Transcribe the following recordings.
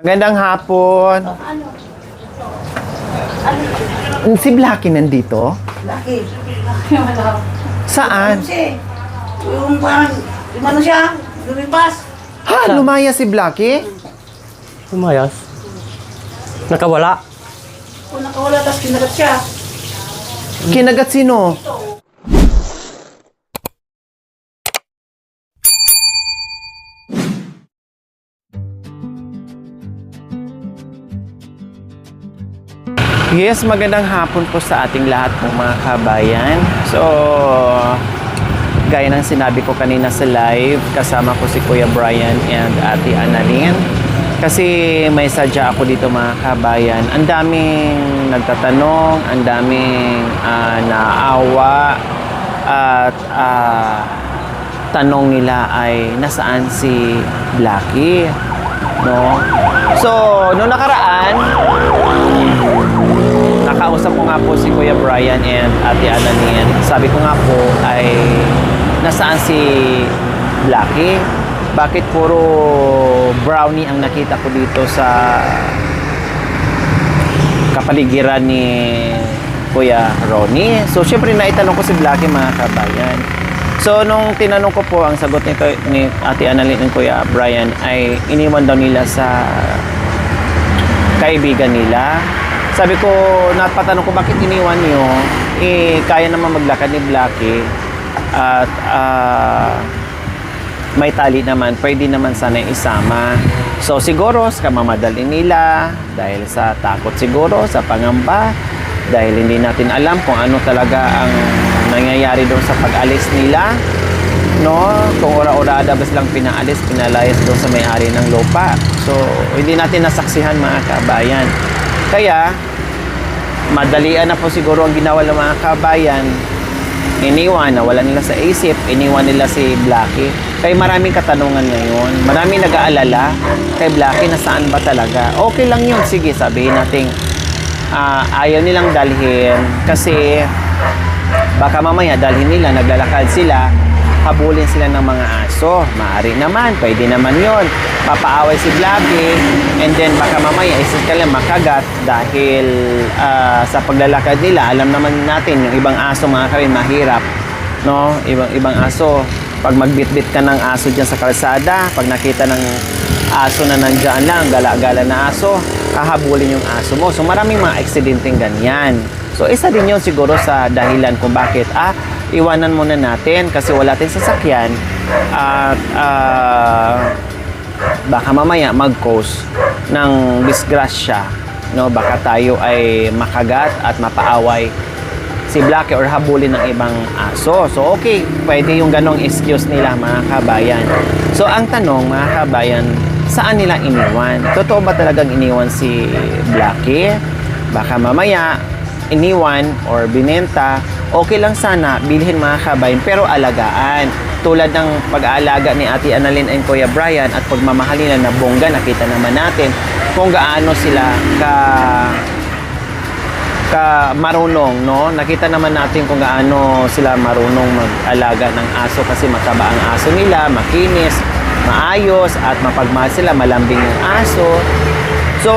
Magandang hapon. Si Blacky nandito? Laki. Saan? Kasi, yung parang, yung ano siya, lumipas. Ha? Lumaya si Blacky? Lumayas. Nakawala. Kung nakawala, tapos kinagat siya. Kinagat sino? Yes, magandang hapon po sa ating lahat ng mga kabayan. So, gaya ng sinabi ko kanina sa live, kasama ko si Kuya Brian and Ate Annalyn. Kasi may sadya ako dito mga kabayan. Ang daming nagtatanong, ang daming naawa at tanong nila ay nasaan si Blacky, no? So, noong nakaraan, nakausap ko nga po si Kuya Brian and Ate Annalyn. Sabi ko nga po ay nasaan si Blacky? Bakit puro brownie ang nakita ko dito sa kapaligiran ni Kuya Ronnie? So, syempre naitanong ko si Blacky mga kabayan. So, nung tinanong ko po, ang sagot ni Ate Annalyn and Kuya Brian ay iniwan daw nila sa kaibigan nila. Sabi ko, napatanong ko bakit iniwan nyo, kaya naman maglakad ni Blacky at may tali naman, pwede naman sana isama. So siguro sa kamamadali nila, dahil sa takot siguro, sa pangamba, dahil hindi natin alam kung ano talaga ang nangyayari doon sa pag-alis nila, no? Kung ora-orada bas lang pinaalis, pinalayas doon sa may-ari ng lupa. So hindi natin nasaksihan mga kabayan. Kaya, madalian na po siguro ang ginawa ng mga kabayan. Iniwan, nawala nila sa isip, iniwan nila si Blacky. Kaya maraming katanungan ngayon. Maraming nag-aalala kay Blacky na saan ba talaga. Okay lang yun, sige, sabihin natin ayaw nilang dalhin kasi baka mamaya dalhin nila, naglalakad sila, habulin sila ng mga aso. Maaari naman, pwede naman yon. Papaaway si Blacky and then baka mamaya isa lang makagat dahil sa paglalakad nila, alam naman natin yung ibang aso mga karin mahirap, no? Ibang aso, pag magbitbit ka ng aso dyan sa kalsada, pag nakita ng aso na nandyan lang, gala-gala na aso, kahabulin yung aso mo. So maraming mga aksidenteng ganyan. So isa din yun siguro sa dahilan kung bakit iwanan muna natin kasi wala tayong sasakyan at baka mamaya mag-cause ng disgrasya, no? Baka tayo ay makagat at mapaaway si Blacky or habulin ng ibang aso. So okay, pwede yung ganong excuse nila mga kabayan. So ang tanong mga kabayan, saan nila iniwan? Totoo ba talagang iniwan si Blacky? Baka mamaya iniwan or binenta, okay lang sana, bilhin mga kabayan, pero alagaan. Tulad ng pag-aalaga ni Ate Annalyn and Kuya Brian at pagmamahali na bongga, nakita naman natin kung gaano sila ka marunong, no? Nakita naman natin kung gaano sila marunong mag-alaga ng aso kasi mataba ang aso nila, makinis, maayos, at mapagmahal sila, malambing yung aso. So,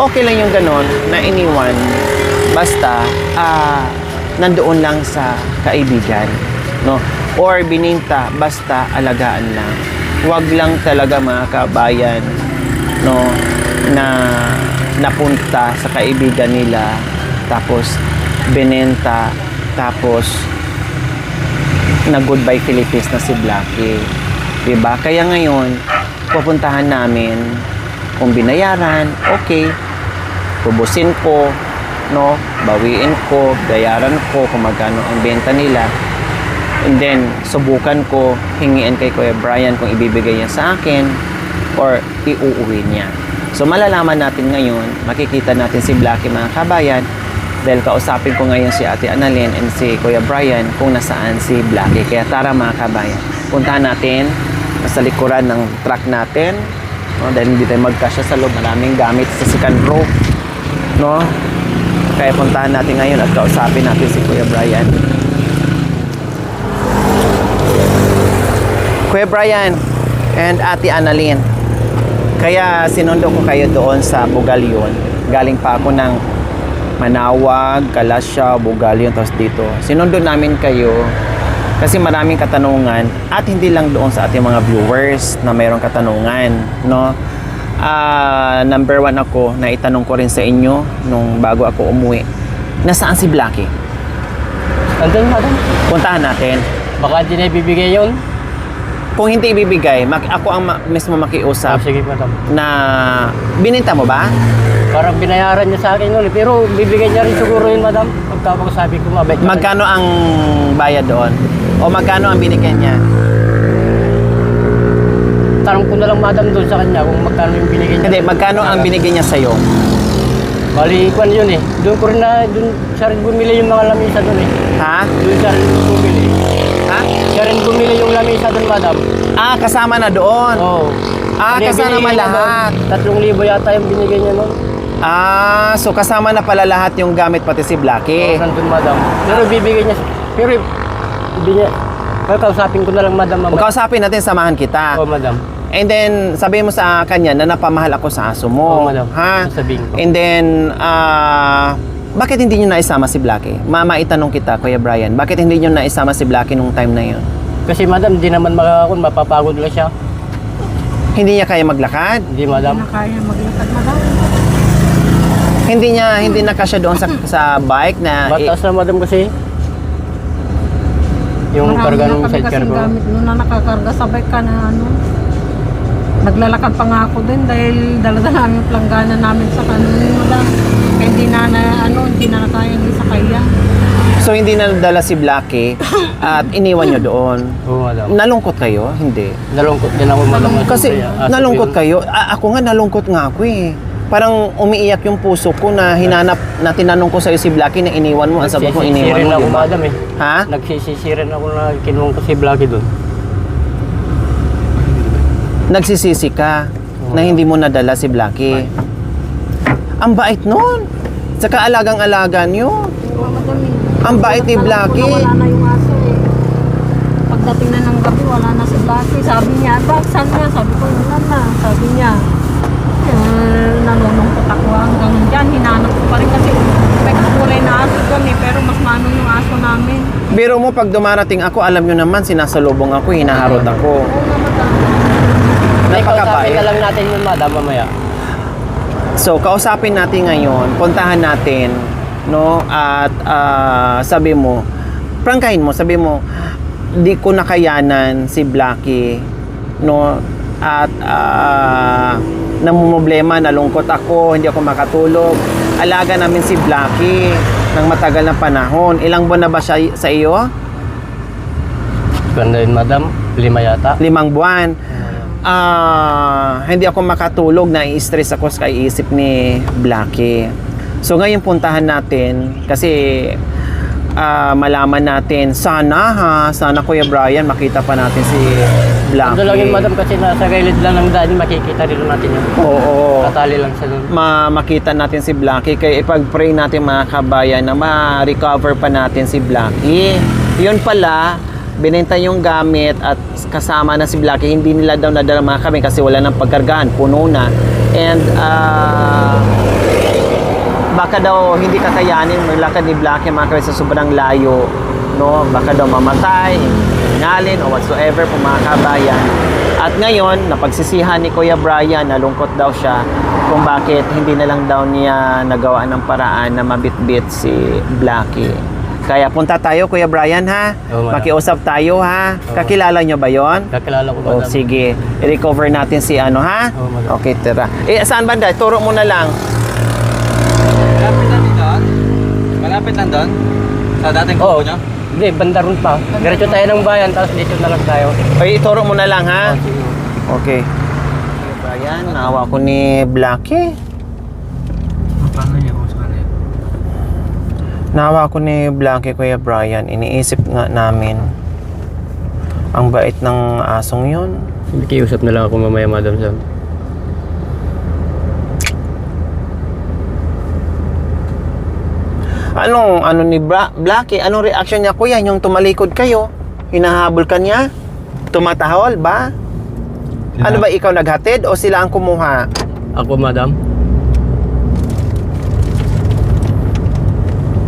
okay lang yung ganon na iniwan basta nandoon lang sa kaibigan, no? Or bininta basta alagaan lang. Huwag lang talaga mga kabayan, no, na napunta sa kaibigan nila tapos binenta tapos na goodbye Philippines na si Blacky, diba? Kaya ngayon pupuntahan namin, kung binayaran, okay, tubusin ko, no, bawiin ko, bayaran ko kung magkano ang benta nila, and then subukan ko hingiin kay Kuya Brian kung ibibigay niya sa akin or iuuwi niya. So malalaman natin ngayon, makikita natin si Blacky mga kabayan dahil kausapin ko ngayon si Ate Annalyn and si Kuya Brian kung nasaan si Blacky. Kaya tara mga kabayan, puntahan natin sa likuran ng truck natin, no, dahil hindi tayo magkasya sa loob, maraming gamit sa second row, no? Kaya puntahan natin ngayon at kausapin natin si Kuya Brian. Kuya Brian and Ate Annalyn, Kaya sinundo ko kayo doon sa Bugalyon. Galing pa ako ng Manawag, Kalasya, Bugalyon, tapos dito. Sinundo namin kayo kasi maraming katanungan at hindi lang doon sa ating mga viewers na mayroong katanungan, no? Number 1 ako, na itanong ko rin sa inyo nung bago ako umuwi. Nasaan si Blackie? Andun, madam. Puntahan natin. Baka hindi na ibibigay yun. Kung hindi ibibigay, ako ang mismo makiusap Sige, madam. na bininta mo ba? Parang binayaran niya sa akin nun. Pero bibigay niya rin siguro yun, madam. Pagkakasabi ko, mabait. Magkano ang bayad doon? O magkano ang binigyan niya? Tanong ko na lang, madam, doon sa kanya kung magkano yung binigay niya. Hindi, magkano ang binigyan niya sa'yo? Bali, kwan yun eh. Doon ko rin na, doon siya rin bumili yung mga lamisa doon eh. Ha? Doon siya rin bumili. Ha? Siya rin bumili yung lamisa doon, madam. Kasama na doon. Oo. Kasama naman lahat. 3,000 yata yung binigay niya nun. So kasama na pala lahat yung gamit pati si Blackie. Nandun, madam. Pero bibigay niya, pero hindi niya, kausapin ko na lang, madam. Kung kausapin natin, samahan kita. Oo, madam. And then, sabihin mo sa kanya na napamahal ako sa aso mo. Oo, madam. Ha? Sasabihin ko. And then, bakit hindi nyo naisama si Blackie? Maitanong kita, Kuya Brian. Bakit hindi nyo naisama si Blackie nung time na yun? Kasi, madam, di naman mapapagod lang siya. Hindi niya kaya maglakad? Hindi, madam. Kaya maglakad, madam. Hindi na kasya doon sa bike na... Batas na, madam, kasi. Yung karga ng sidecar ko. Gamit nun na nakakarga sa bike ka na ano. Naglalakad pa nga ako din dahil dala-dala yung planggana namin sa kanin, madam. Kaya hindi na kaya hindi sa kaya. So hindi na nadala si Blackie at iniwan nyo doon. Oo, madam. Nalungkot kayo? Hindi. Nalungkot din ako, madam. Kasi nalungkot kayo. Ako nga nalungkot nga ako eh. Parang umiiyak yung puso ko na hinanap na tinanong ko sa iyo si Blackie na iniwan mo. Ang sabi ko iniwan mo, ako, di ba? madam eh. Ha? Nagsisisi rin ako na kinuha ko si Blackie doon. Nagsisisi ka na hindi mo nadala si Blackie. Ang bait nun. Saka alagang-alaga nyo. Madam, Ang bait ni Blackie. Wala na yung aso eh. Pagdating na ng gabi, wala na si Blackie. Sabi niya, Bak, saan nga? Sabi ko, wala na. Sabi niya, nalulungkot ako hanggang dyan. Hinanap ko pa rin kasi may kakulay na aso doon eh. Pero mas manong yung aso namin. Biro mo, pag dumarating ako, alam nyo naman, sinasalubong ako, hinaharot ako. Oo nga, madam. Napakabait. Kausapin na lang natin yun, madam, mamaya. So, kausapin natin ngayon, puntahan natin, no? At sabi mo, prangkahin mo, sabi mo, di ko nakayanan si Blackie, no? At namumblema, nalungkot ako, hindi ako makatulog. Alaga namin si Blackie ng matagal na panahon. Ilang buwan na ba siya sa iyo? Ganda yun, madam. 5 yata. 5 buwan. Hindi ako makatulog, nai-stress ako sa kaiisip ni Blackie. So ngayon puntahan natin kasi malaman natin sana Kuya Brian makita pa natin si Blackie. Ando lang yun, madam, kasi nasa gilid lang ng daan, makikita rin natin yun. Oo. Katali lang siya doon. Makita natin si Blackie kaya ipag-pray natin mga kabayan na ma-recover pa natin si Blackie. Yun pala, binenta yung gamit at kasama na si Blackie. Hindi nila daw nadala mga kami kasi wala nang pagkargahan, puno na. And baka daw hindi kakayanin maglakad ni Blackie mga kami sa sobrang layo, no? Baka daw mamatay, inalin o whatsoever po mga kabayan. At ngayon, napagsisihan ni Kuya Brian, nalungkot daw siya kung bakit hindi na lang daw niya nagawa ng paraan na mabitbit si Blackie. Kaya punta tayo, Kuya Brian, ha? Oo, madam. Makiusap tayo, ha? Kakilala nyo ba yon? Kakilala ko, O, madam. sige. I-recover natin si ano, ha? Oo, madam. Okay, tira. Saan banda? Turo mo na lang. Malapit lang doon? Malapit lang doon? Sa dating Oo. kubo nyo? Hindi, banda ron pa. Diretso tayo ng bayan, tapos dito na lang tayo. Okay, ituro mo na lang, ha? Oh, sige. Okay. Kuya Brian, naawa ko ni Blackie. Paano niya kung saan yun? Naawa ko ni Blackie, Kuya Brian. Iniisip nga namin. Ang bait ng asong yun. Kiusap na lang ako mamaya, madam Sam. Ano ni Blackie? Anong reaction niya, Kuya? Yung tumalikod kayo? Hinahabol ka niya? Tumatahol ba? Ano ba, ikaw naghatid o sila ang kumuha? Ako, madam.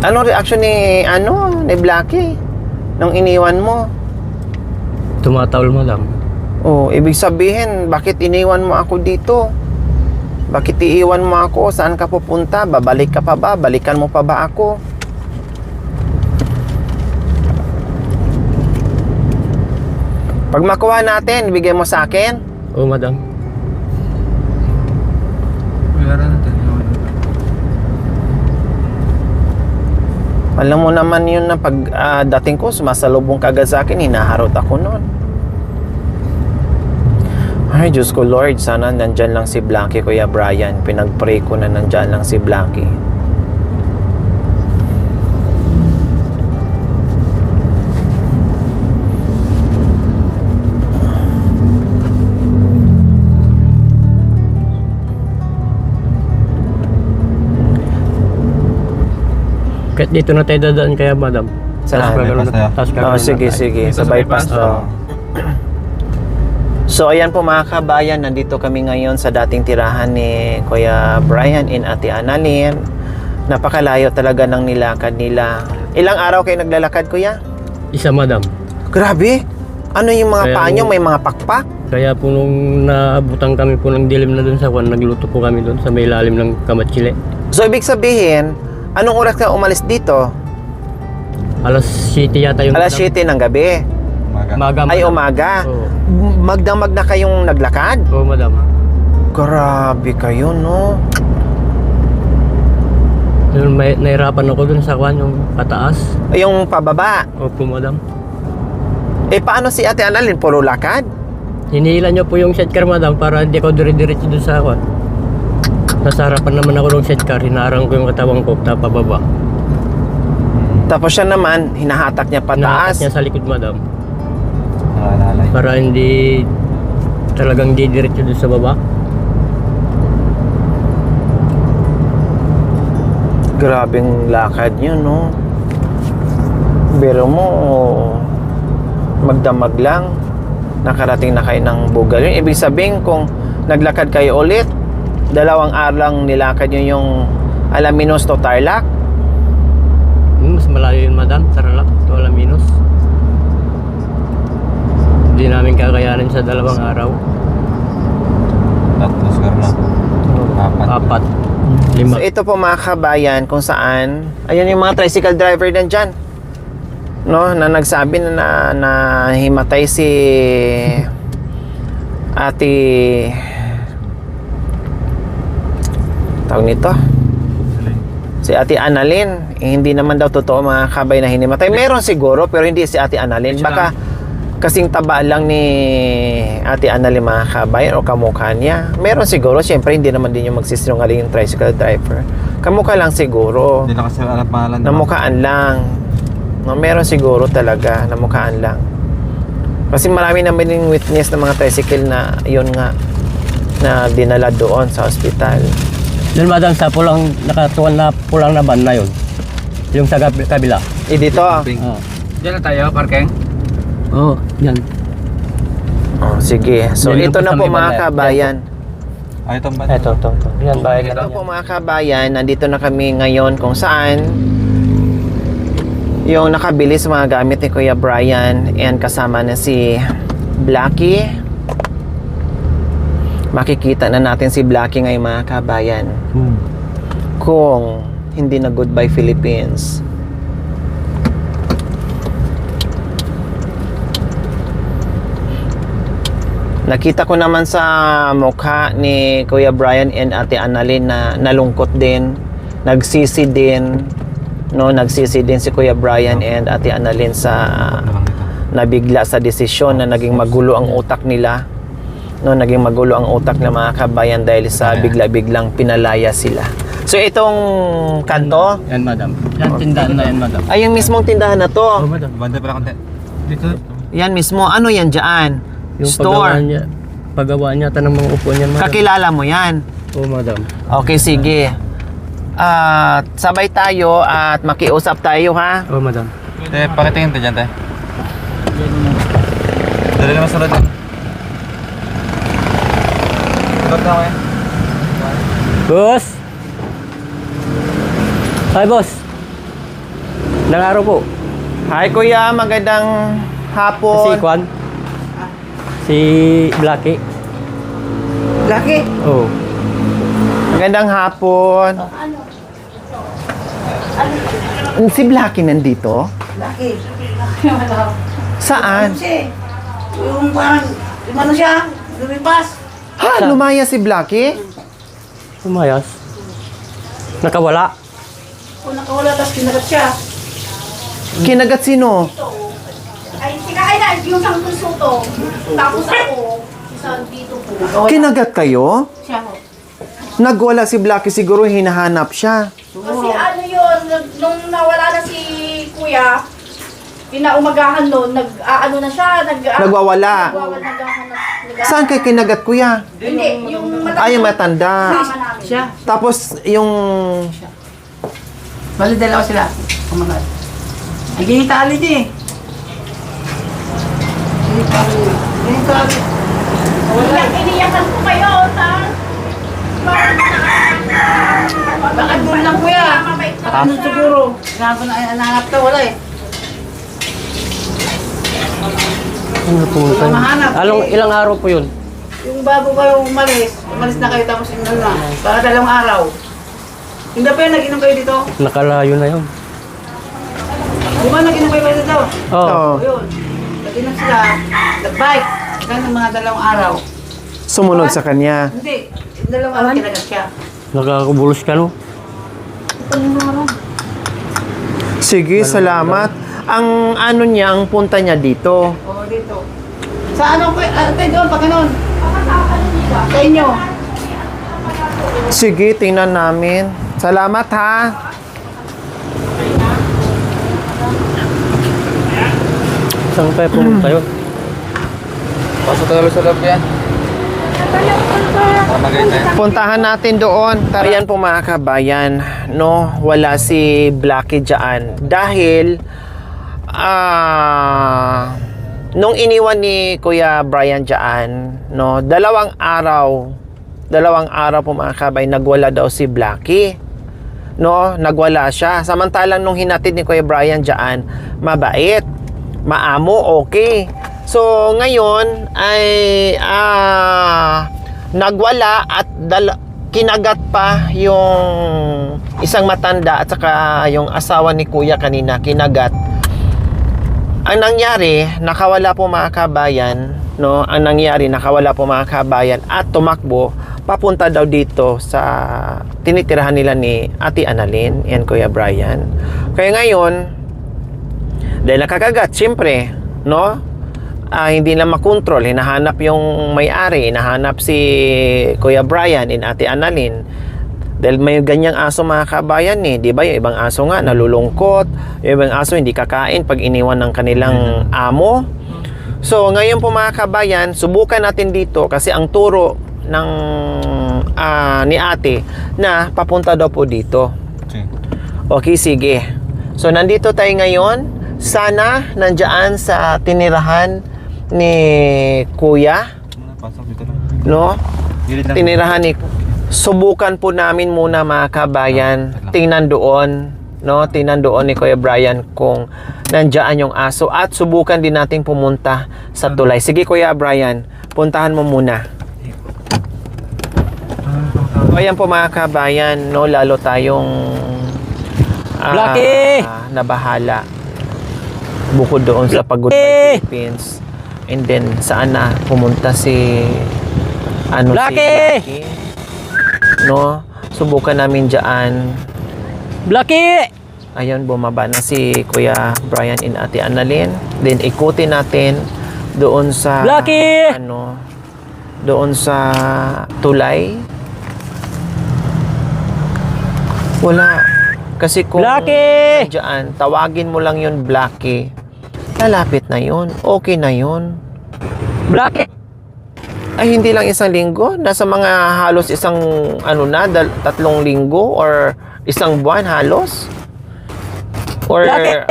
Anong reaction ni Blackie nung iniwan mo? Tumataol, madam. Oh, ibig sabihin, bakit iniwan mo ako dito? Bakit iiwan mo ako? Saan ka pupunta? Babalik ka pa ba? Balikan mo pa ba ako? Pag makuha natin, bigay mo sa akin. Oo, madam. Bayaran natin. Alam mo naman yun na pag dating ko, sumasalubong ka agad sa akin, hinaharot ako noon. Ay, Diyos ko Lord, sana nandyan lang si Blackie, Kuya Brian. Pinag-pray ko na nandyan lang si Blackie. Kahit dito na tayo dadaan kaya, madam. Saan? Oh, sige. Sa bypass to. So, ayan po mga kabayan, nandito kami ngayon sa dating tirahan ni Kuya Brian and Ate Annalyn. Napakalayo talaga ng nilakad nila. Ilang araw kayo naglalakad, Kuya? Isa, madam. Grabe! Ano yung mga Kaya panyo? mo- May mga pakpak? Kaya po nung naabutan kami po ng dilim na dun sa kwan, nagluto po kami dun sa may ilalim ng kamatsile. So, ibig sabihin, anong oras ka umalis dito? Alas 7 yata yung Alas 7 ng gabi. Umaga, Ay, madam. umaga. Oo. Magdamag na kayong naglakad? Oo, madam. Grabe kayo, no? Yun, nahirapan ako dun sa kwan, yung pataas. Yung pababa. Opo, madam. Eh, paano si Ate Annalyn? Puro lakad? Hinihila niyo po yung sidecar, madam, para hindi ako dire-diretso dun sa kwan. Nasa harapan naman ako ng sidecar, hinaharang ko yung katawang ko, pababa. Tapos siya naman, hinahatak niya Nahatak pataas. niya sa likod, madam. Nalalay. Para hindi talagang di diretso dun sa baba. Grabing lakad niyo, no? Pero mo, magdamag lang, nakarating na kayo ng bugal. Yun, ibig sabihin, kung naglakad kayo ulit, 2 araw lang nilakad nyo yung Alaminos to Tarlac. Mas malayo yun, madam. Tarlac to Alaminos. Hindi namin kakayanin sa 2 araw. Tatlo siguro na. Apat. 5. So, ito po mga kabayan, kung saan, ayan yung mga tricycle driver nandyan. No, na nagsabi na himatay si Ate, tawag nito, si Ate Annalyn. Eh, hindi naman daw totoo mga kabay na hinimatay. Meron siguro, pero hindi si Ate Annalyn. Baka kasing taba lang ni Ate Annalyn mga kabay o kamukha niya. Meron siguro, syempre hindi naman din yung magsisinungaling yung tricycle driver. Kamukha lang siguro. Hindi na kasi alam pangalan. Namukhaan lang. No, meron siguro talaga, namukhaan lang. Kasi marami naman yung witness ng mga tricycle na yun nga, na dinala doon sa ospital. Doon, madam, sa pulang, nakatuwan na pulang na van na yun. Yung sa kabila. Eh dito. Oo. Diyan na tayo, parking. Oo, yan. Oh, sige. So Yan ito po na sa po may mga banda. kabayan. Ay, itong ba? Ito. Yan, bahay Ito po mga kabayan, nandito na kami ngayon kung saan yung nakabili sa mga gamit ni Kuya Brian and kasama na si Blackie. Makikita na natin si Blackie ngayon mga kabayan kung hindi na Goodbye Philippines. Nakita ko naman sa mukha ni Kuya Brian and Ate Annalyn na nalungkot din, nagsisi din, no, nagsisi din si Kuya Brian and Ate Annalyn sa nabigla sa desisyon na naging magulo ang utak nila. No, naging magulo ang utak ng mga kabayan dahil sa bigla-biglang pinalaya sila. So itong kanto, Yan, madam. Yan, tindahan na yan, madam. ay yung mismong tindahan na to. Oo, madam. Banda pala konti. Dito. Yan mismo, ano yan dyan? Yung paggawa Store. niya, ng mga upo niya, madam. Kakilala mo yan? Oo, madam. Okay, sige. At sabay tayo at makiusap tayo, ha? Oo, madam. Te, pakitingin to dyan, te. Dali naman sunod. Ikaw eh. Boss! Hi, boss. Ilang araw po? Hi kuya, magandang Si hapon. Kwan? Si Blacky? Laki. Oo. Magandang hapon. Si Blacky nandito? Laki. Saan? Kasi, yung parang, yung ano siya, lumipas. Ha, lumaya si Blacky? Umayas. Nakawala. Kung nakawala, tapos kinagat siya. Kinagat sino? Ay, sika na, yung sang suto. Tapos ako, isa dito po. Kinagat kayo? Siya ho. Nagwala si Blacky, siguro hinahanap siya. Kasi ano yun, nung nawala na si kuya, pinaumagahan nun, nag-aano na siya, Nagwawala. naghahanap. Saan kay kinagat kuya? Hindi, yung matanda. Ay, yung matanda. Kasama namin. Siya. Tapos yung... Bali, dalawa sila. Kumagat. Ay, ginitali niya eh. Ginitali. Iniyakan ko kayo, ta. Bakit doon lang kuya? Ano siguro? Nahanap ka, wala eh. Ano po? Mahanap. Ilang araw po yun? Yung bago kayo umalis na kayo tapos yung ano na, para 2 araw. Hindi pa yun, nag-inom kayo dito? Nakalayo na yun. Di ba nag-inom kayo dito? Oo. Oh, O yun, nag-inom sila, nag-bike, hanggang ng mga 2 araw. sumunod sa kanya. Hindi, yung 2 araw kinagat siya. Nakakabulos ka, no? Sige, salamat. Ang ano niya, ang punta niya dito. O, dito. Sa ano, tayo doon, pag ganun. Sa inyo. Sige, tingnan namin. Salamat ha. Saan kayo pumunta yun? Pasok tayo sa loob yan. Para magay tayo. Puntahan natin doon. Tara. Ayan po mga kabayan, no, wala si Blacky dyan. Dahil, nung iniwan ni Kuya Brian dyan, no, 2 araw po mga kabayan, nagwala daw si Blacky. No, nagwala siya. Samantalang nung hinatid ni Kuya Brian dyan, mabait, maamo, okay. So, ngayon ay nagwala at kinagat pa yung isang matanda at saka yung asawa ni Kuya kanina, kinagat. Ang nangyari, nakawala po mga kabayan, no? Ang nangyari, nakawala po mga kabayan at tumakbo papunta daw dito sa tinitirahan nila ni Ate Annalyn and Kuya Brian. Kaya ngayon, dahil nakakagat, siyempre, no? Hindi na makontrol, hinahanap yung may-ari, hinahanap si Kuya Brian and Ate Annalyn. Dahil may ganyang aso mga kabayan eh, di ba? Yung ibang aso nga nalulungkot, yung ibang aso hindi kakain pag iniwan ng kanilang amo. So ngayon po mga kabayan, subukan natin dito kasi ang turo ng ni ate na papunta daw po dito. Okay, sige. So nandito tayo ngayon. Sana nandiyan sa tinirahan ni Kuya, Pasok dito lang. no? Gilid lang. Tinirahan ni, subukan po namin muna mga kabayan, tingnan doon, no? Tingnan doon ni Kuya Brian kung nandiyan yung aso at subukan din nating pumunta sa tulay. Sige Kuya Brian, puntahan mo muna. O ayan po mga kabayan, no? Lalo tayong Blacky! nabahala bukod doon sa Pagod by Philippines. And then saan na pumunta si Blacky! si Blacky, no? Subukan namin diyan. Blacky! Ayun, bumaba na si Kuya Brian and Ate Annalyn. Then ikutin natin doon sa Blacky! doon sa tulay. Wala. Kasi kung Blacky! diyan, tawagin mo lang yun Blacky. Lalapit na yun. Okay na yun. Blacky! Ay, hindi lang 1 linggo. Nasa mga halos isang 3 linggo or 1 buwan halos. Or 3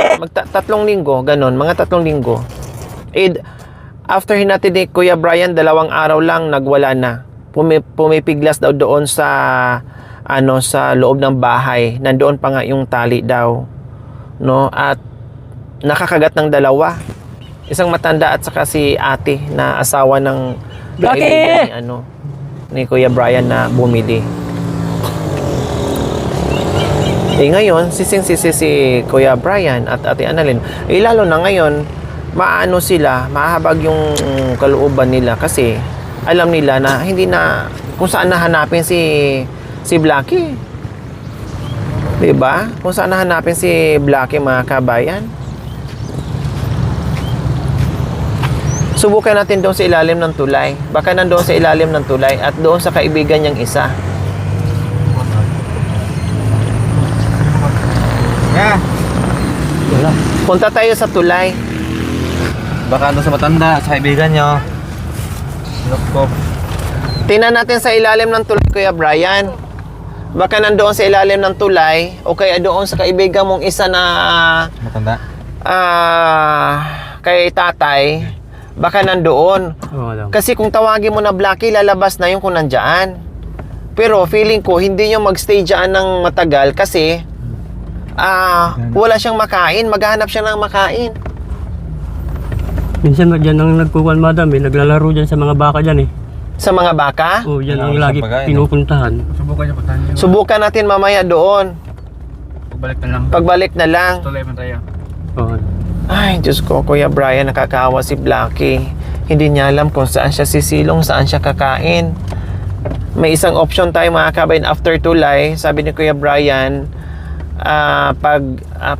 linggo, ganun. Mga 3 linggo. After hinatid ni Kuya Brian, 2 araw lang, nagwala na. pumipiglas daw doon sa sa loob ng bahay. Nandoon pa nga yung tali daw, no? At nakakagat ng dalawa. Isang matanda at saka si ate na asawa ng kaibigan ni Kuya Brian na bumili. Ngayon, sising-sisi si Kuya Brian at Ate Annalyn. Lalo na ngayon, mahahabag yung kalooban nila kasi alam nila na hindi na kung saan nahanapin si Blackie. 'Di ba? Kung saan nahanapin si Blackie, mga kabayan. Subukan natin doon sa ilalim ng tulay. Baka nandoon sa ilalim ng tulay at doon sa kaibigan niyang isa. Yeah. Wala. Punta tayo sa tulay. Baka doon sa matanda, sa kaibigan nyo. Look po. Tingnan natin sa ilalim ng tulay, Kuya Brian. Baka nandoon sa ilalim ng tulay o kaya doon sa kaibigan mong isa na Matanda. kay tatay. Baka nandoon. Oo lang. Kasi kung tawagin mo na Blackie, lalabas na yung kung nandyan. Pero feeling ko, hindi nyo magstay dyan ng matagal kasi wala siyang makain. Maghahanap siya ng makain. Minsan dyan ang nagkukuhan, madam, naglalaro dyan sa mga baka dyan eh. Sa mga baka, Oo, yan ang Sa lagi pagkain, pinupuntahan. Subukan niyo patahan niyo. subukan natin mamaya doon. Pagbalik na lang. Pagbalik na lang. Tuloy man tayo. Oo. Ay, Diyos ko, Kuya Brian, nakakaawa si Blackie. Hindi niya alam kung saan siya sisilong, saan siya kakain. May isang option tayo, mga kabayan, after tulay. Sabi ni Kuya Brian, pag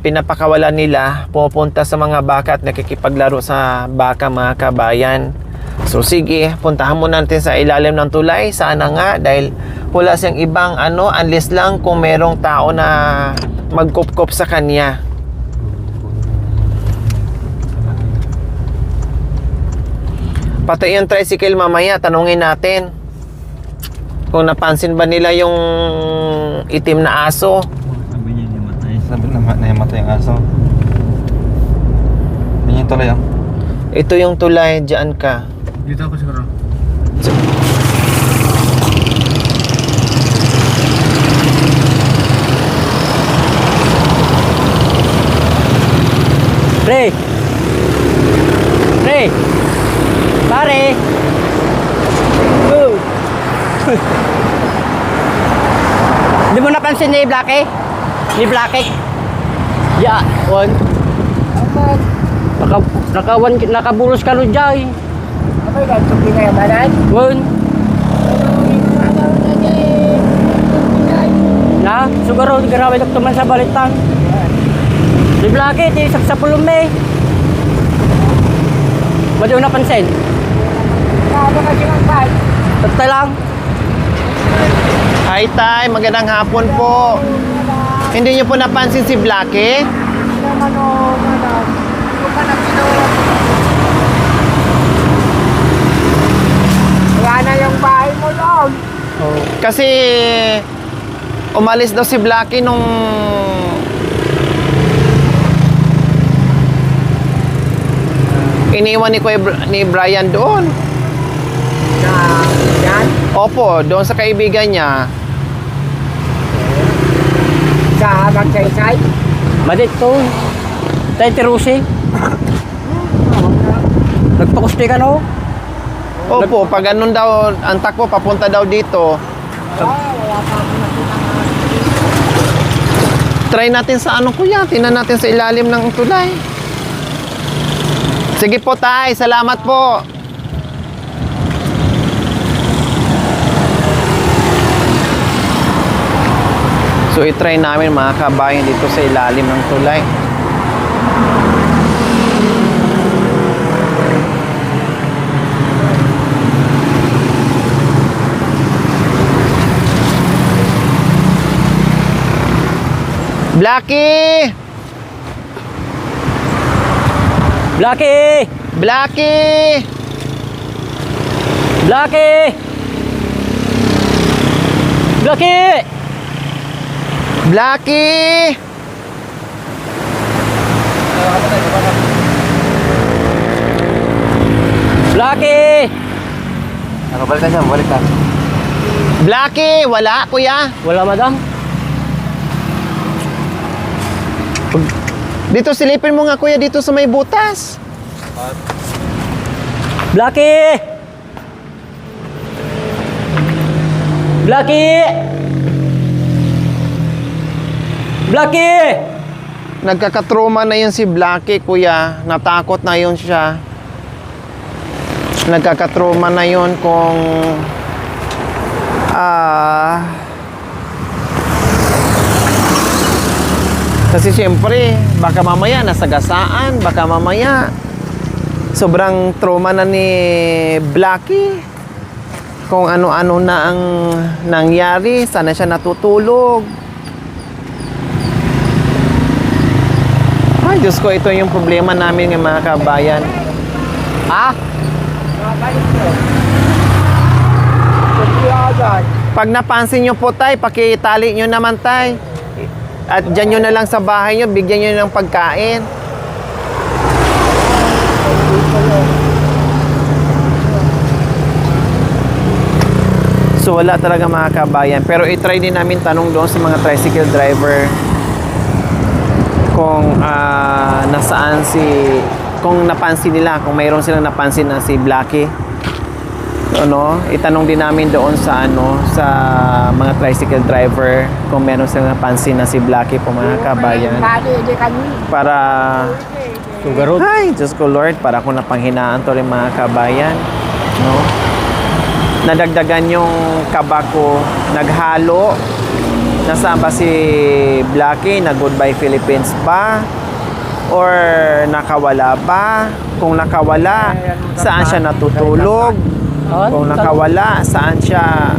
pinapakawalan nila, pupunta sa mga baka at nakikipaglaro sa baka, mga kabayan. So sige, puntahan mo natin sa ilalim ng tulay. Sana nga, dahil wala siyang ibang unless lang kung merong tao na magkupkop sa kanya. Pati yung tricycle mamaya, tanungin natin kung napansin ba nila yung itim na aso. Sabi niya namatay. Sabi na namatay ang aso. Yan yung tuloy, oh. Ito yung tulay, dyan ka. Dito ako siguro. Pre! Pre! Pare! Oh! Di mo napansin ni Blackie? Ni Blackie? Ya, on. Nakabulos ka nun dyan. Abay, ganito pinayamanan. On. Na, siguro garawin ako tuman sa balitang. Ni Blackie, di sa pulume. Madi mo napansin? Ano kasi mag-bike? Tatay lang. Hi, Tay. Magandang hapon po. Hindi niyo po napansin si Blackie? Naman o, madam. Hindi ko pa napinuha. Wala na yung bahay mo doon. Oh. Kasi umalis daw si Blackie nung iniwan ni Brian doon. Yan. Opo, doon sa kaibigan niya. Sa magsaysay. Madit to. Tayo tirusi. Nagpakusti ka no? Opo, pag anong daw, ang takbo, papunta daw dito. Try natin sa kuya, tingnan natin sa ilalim ng tulay. Sige po, Tay, salamat po. So i-try namin, mga kabayan, dito sa ilalim ng tulay. Blackie! Blackie! Blackie! Blackie! Blackie! Blackie! Blackie! Balik ka dyan, balik ka. Blackie, wala kuya. Wala, madam. Dito silipin mo nga kuya dito sa may butas. Blackie! Blackie! Blackie! Nagkakatroma na yun si Blackie kuya. Natakot na yun siya. Nagkakatroma na yun kung kasi siyempre baka mamaya nasagasaan, baka mamaya sobrang trauma na ni Blackie kung ano-ano na ang nangyari, sana siya natutulog. Ay Diyos ko, ito yung problema namin ng mga kabayan. Pag napansin nyo po tay, pakitali nyo naman tay. At dyan nyo na lang sa bahay nyo, bigyan nyo ng pagkain. So wala talaga mga kabayan. Pero i-try din namin tanong doon sa mga tricycle driver kung nasaan kung napansin nila, kung mayroon silang napansin na si Blackie. Ano, itanong din namin doon sa sa mga tricycle driver kung meron silang napansin na si Blackie po mga kabayan. Para Sugarod. ay, Diyos ko Lord, para kung napanghinaan to rin mga kabayan, no? Nadagdagan yung kaba ko, naghalo. Nasaan ba si Blackie? Nag-Goodbye Philippines ba? Or nakawala ba? Kung nakawala, saan siya natutulog? Kung nakawala, saan siya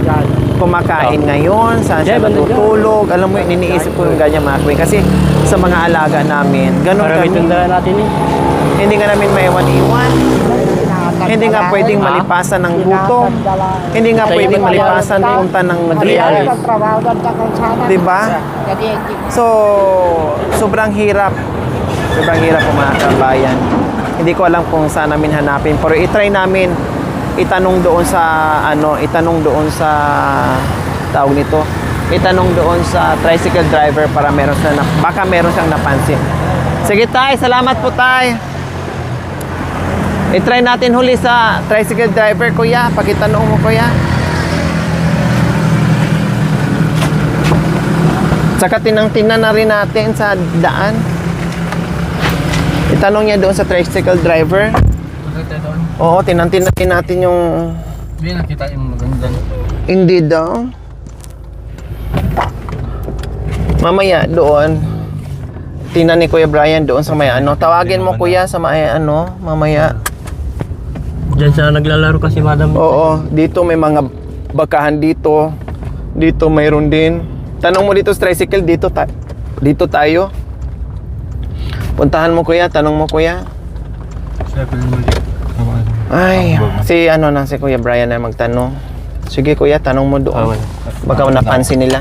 kumakain ngayon? Saan siya natutulog? Alam mo, iniisip ko yung ganyan mga kuya. Kasi sa mga alaga namin, ganun Para may kami. tundaan natin eh. Hindi nga namin maiwan-iwan. Hindi nga pwedeng malipasan ng gutom. Hindi nga pwedeng malipasan punta ng materials. Diba? So, sobrang hirap. Sobrang hirap po mga kabayan. Hindi ko alam kung saan namin hanapin. Pero i-try namin itanong doon sa tawag nito. Itanong doon sa tricycle driver para baka meron siyang napansin. Sige tay, salamat po tay. I-try natin huli sa tricycle driver kuya. Pakitanong mo kuya. Saka tinang-tinan na rin natin sa daan. Itanong niya doon sa tricycle driver. Nakita doon. Oo, tinang-tinan natin yung... Hindi nakita yung maganda. Hindi daw. Mamaya doon. Tinan ni Kuya Brian doon sa may Tawagin mo kuya sa may mamaya. Diyan sa naglalaro kasi, madam. Oo, dito may mga bakahan dito. Dito mayroon din. Tanong mo dito sa tricycle, dito tayo. Puntahan mo kuya, tanong mo kuya. Ay, si Kuya Brian na magtanong. Sige kuya, tanong mo doon. Baka napansin nila.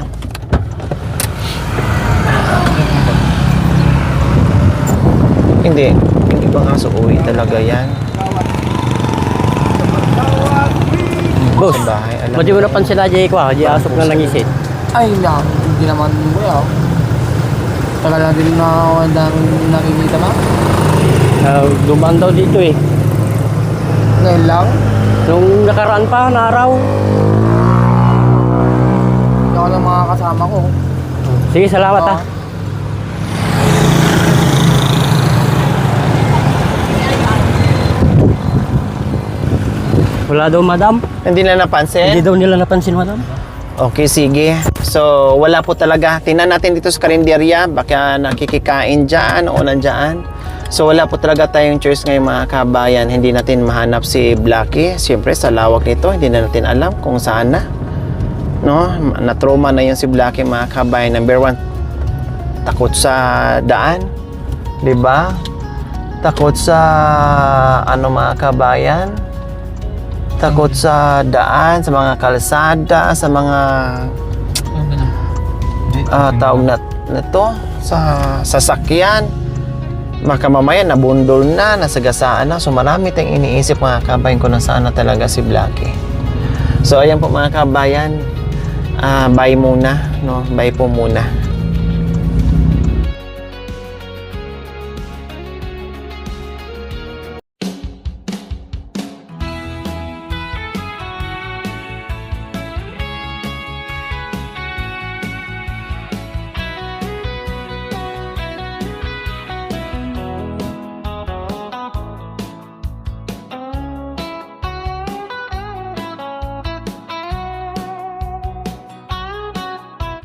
Hindi ba nga uuwi talaga yan? Boss, Sa bahay, alam ba't di mo napansin na Jay ko di asok na nangisit. Ay, hindi naman mo yan. Tagal na din na nakikita na. Dumaan daw dito eh. Ngayon lang. Nung nakaraan pa, na araw. Hindi ako lang mga kasama ko. Sige, salamat ah. Wala daw, madam. Hindi na napansin? Hindi daw nila napansin, madam. Okay, sige. So, wala po talaga. Tingnan natin dito sa karinderya. Baka nakikikain dyan o nandyan. So, wala po talaga tayong choice ngayon mga kabayan. Hindi natin mahanap si Blackie. Siyempre, sa lawak nito, hindi na natin alam kung saan na. No? Na-trauma na yun si Blackie mga kabayan. Number one, takot sa daan. Diba? Takot sa mga kabayan. Takot sa daan, sa mga kalsada, sa mga tawag na to sa sasakyan. Baka mamaya nabundol na, nasagasaan na. So marami tayong iniisip mga kabayan kung nasaan na talaga si Blackie. So ayan po mga kabayan, bye muna, no? Bye po muna.